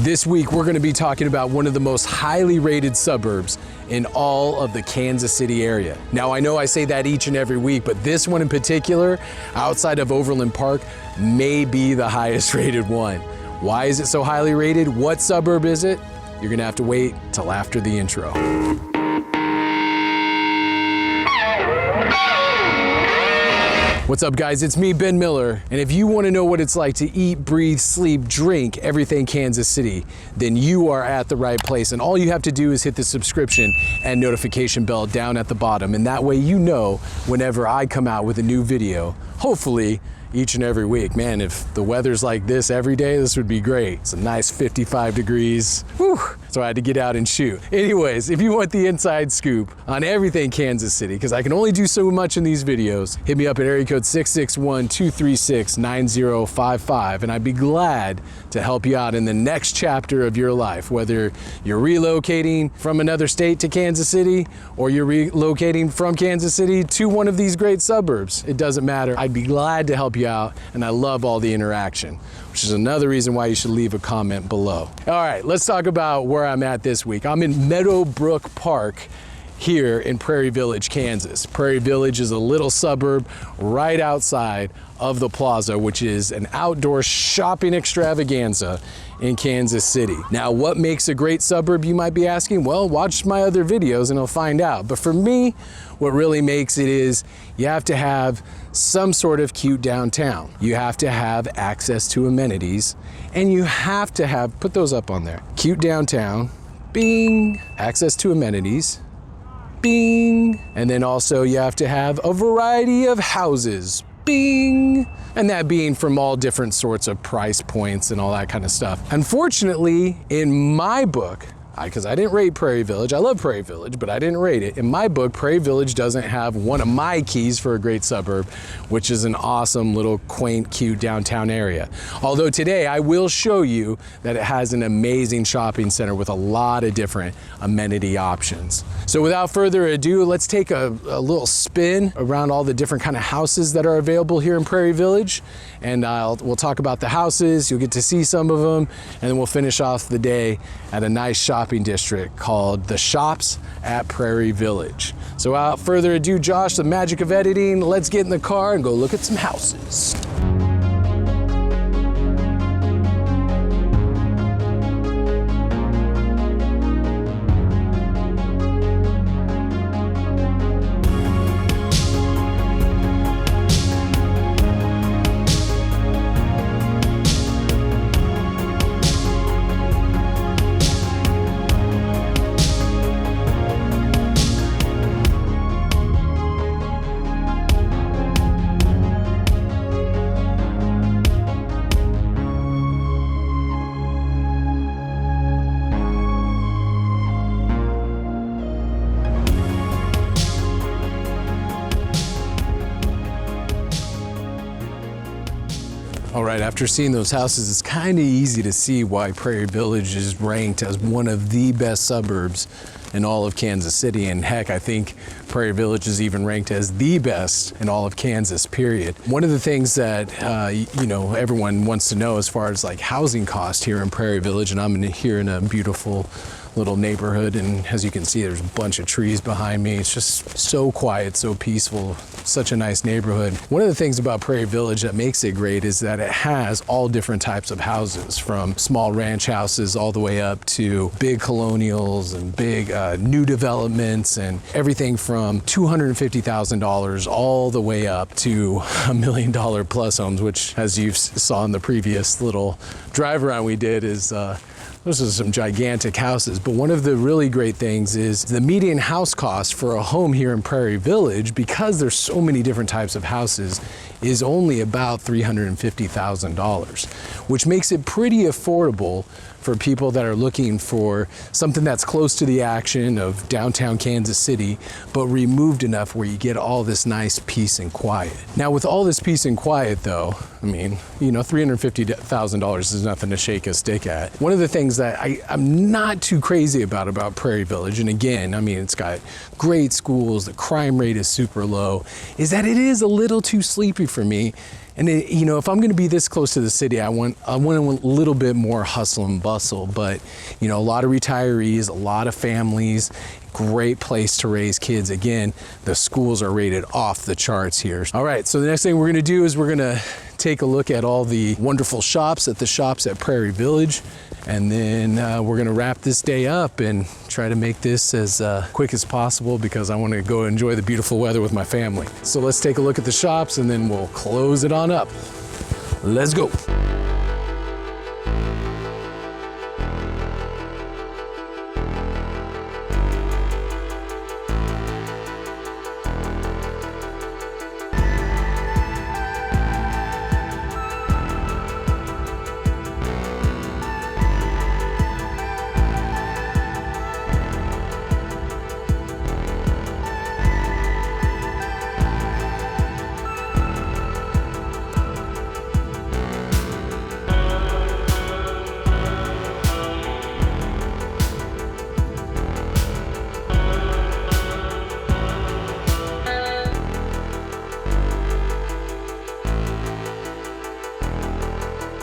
This week, we're gonna be talking about one of the most highly rated suburbs in all of the Kansas City area. Now, I know I say that each and every week, but this one in particular, outside of Overland Park, may be the highest rated one. Why is it so highly rated? What suburb is it? You're gonna have to wait till after the intro. What's up, guys? It's me, Ben Miller, and if you want to know what it's like to eat, breathe, sleep, drink everything Kansas City, then you are at the right place, and all you have to do is hit the subscription and notification bell down at the bottom, and that way you know whenever I come out with a new video, hopefully each and every week. Man, if the weather's like this every day, this would be great. It's a nice 55 degrees. Whew. So I had to get out and shoot. Anyways, if you want the inside scoop on everything Kansas City, because I can only do so much in these videos, hit me up at area code 661-236-9055, and I'd be glad to help you out in the next chapter of your life, whether you're relocating from another state to Kansas City, or you're relocating from Kansas City to one of these great suburbs. It doesn't matter. I'd be glad to help you out, and I love all the interaction, which is another reason why you should leave a comment below. All right, let's talk about where I'm at this week. I'm in Meadowbrook Park here in Prairie Village, Kansas. Prairie Village is a little suburb right outside of the plaza, which is an outdoor shopping extravaganza in Kansas City. Now, what makes a great suburb, you might be asking? Well, watch my other videos and you'll find out. But for me, what really makes it is you have to have some sort of cute downtown. You have to have access to amenities, and you have to have, put those up on there, cute downtown, bing, access to amenities, bing, and then also you have to have a variety of houses, bing, and that being from all different sorts of price points and all that kind of stuff. Unfortunately, in my book, because I didn't rate Prairie Village, I love Prairie Village, but I didn't rate it. In my book, Prairie Village doesn't have one of my keys for a great suburb, which is an awesome little quaint, cute downtown area. Although today I will show you that it has an amazing shopping center with a lot of different amenity options. So without further ado, let's take a little spin around all the different kind of houses that are available here in Prairie Village. And we'll talk about the houses, you'll get to see some of them, and then we'll finish off the day at a nice shopping district called the Shops at Prairie Village. So without further ado, Josh, the magic of editing, let's get in the car and go look at some houses. All right, after seeing those houses, it's kind of easy to see why Prairie Village is ranked as one of the best suburbs in all of Kansas City. And heck, I think Prairie Village is even ranked as the best in all of Kansas, period. One of the things that, you know, everyone wants to know as far as like housing cost here in Prairie Village, and I'm here in a beautiful little neighborhood, and as you can see, there's a bunch of trees behind me. It's just so quiet, so peaceful, such a nice neighborhood. One of the things about Prairie Village that makes it great is that it has all different types of houses, from small ranch houses all the way up to big colonials and big new developments, and everything from $250,000 all the way up to $1 million plus homes, which, as you saw in the previous little drive around we did, is those are some gigantic houses. But one of the really great things is the median house cost for a home here in Prairie Village, because there's so many different types of houses, is only about $350,000, which makes it pretty affordable for people that are looking for something that's close to the action of downtown Kansas City, but removed enough where you get all this nice peace and quiet. Now, with all this peace and quiet though, I mean, you know, $350,000 is nothing to shake a stick at. One of the things that I'm not too crazy about Prairie Village, and again, I mean, it's got great schools, the crime rate is super low, is that it is a little too sleepy for me. And you know, if I'm going to be this close to the city, I want a little bit more hustle and bustle. But you know, a lot of retirees, a lot of families, great place to raise kids. Again, the schools are rated off the charts here. All right, so the next thing we're going to do is we're going to take a look at all the wonderful shops at Prairie Village, and then we're going to wrap this day up and try to make this as quick as possible because I want to go enjoy the beautiful weather with my family. So let's take a look at the shops and then we'll close it on up. Let's go.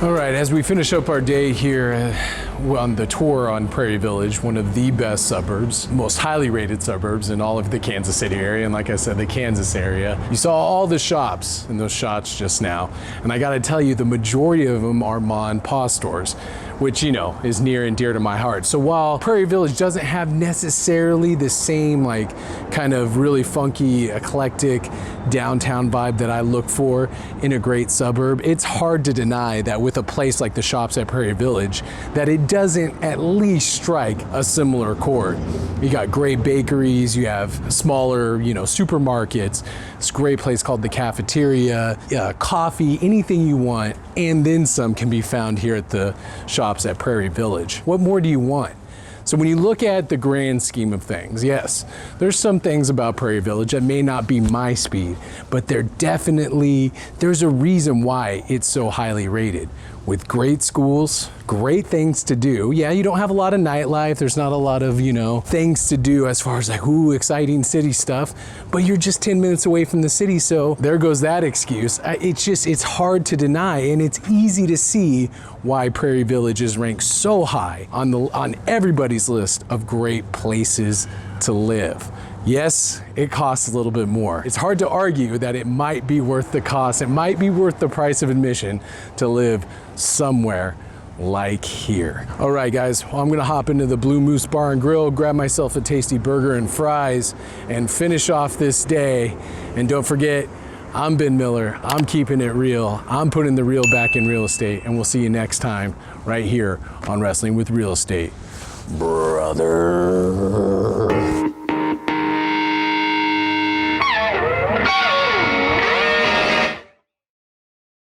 All right, as we finish up our day here on the tour on Prairie Village, one of the best suburbs, most highly rated suburbs in all of the Kansas City area, and like I said, the Kansas area. You saw all the shops in those shots just now, and I gotta tell you, the majority of them are mom and pop stores, which, you know, is near and dear to my heart. So while Prairie Village doesn't have necessarily the same like kind of really funky, eclectic downtown vibe that I look for in a great suburb, it's hard to deny that with a place like the shops at Prairie Village, that it doesn't at least strike a similar chord. You got great bakeries, you have smaller, you know, supermarkets. It's a great place called the Cafeteria, coffee, anything you want, and then some can be found here at the shops at Prairie Village. What more do you want? So when you look at the grand scheme of things, yes, there's some things about Prairie Village that may not be my speed, but there's a reason why it's so highly rated. With great schools, great things to do. Yeah, you don't have a lot of nightlife. There's not a lot of, you know, things to do as far as like, ooh, exciting city stuff, but you're just 10 minutes away from the city. So there goes that excuse. It's hard to deny, and it's easy to see why Prairie Village is ranked so high on everybody's list of great places to live. Yes, it costs a little bit more. It's hard to argue that it might be worth the cost. It might be worth the price of admission to live somewhere like here. All right, guys, well, I'm gonna hop into the Blue Moose Bar and Grill, grab myself a tasty burger and fries, and finish off this day. And don't forget, I'm Ben Miller. I'm keeping it real. I'm putting the real back in real estate, and we'll see you next time right here on Wrestling with Real Estate, brother.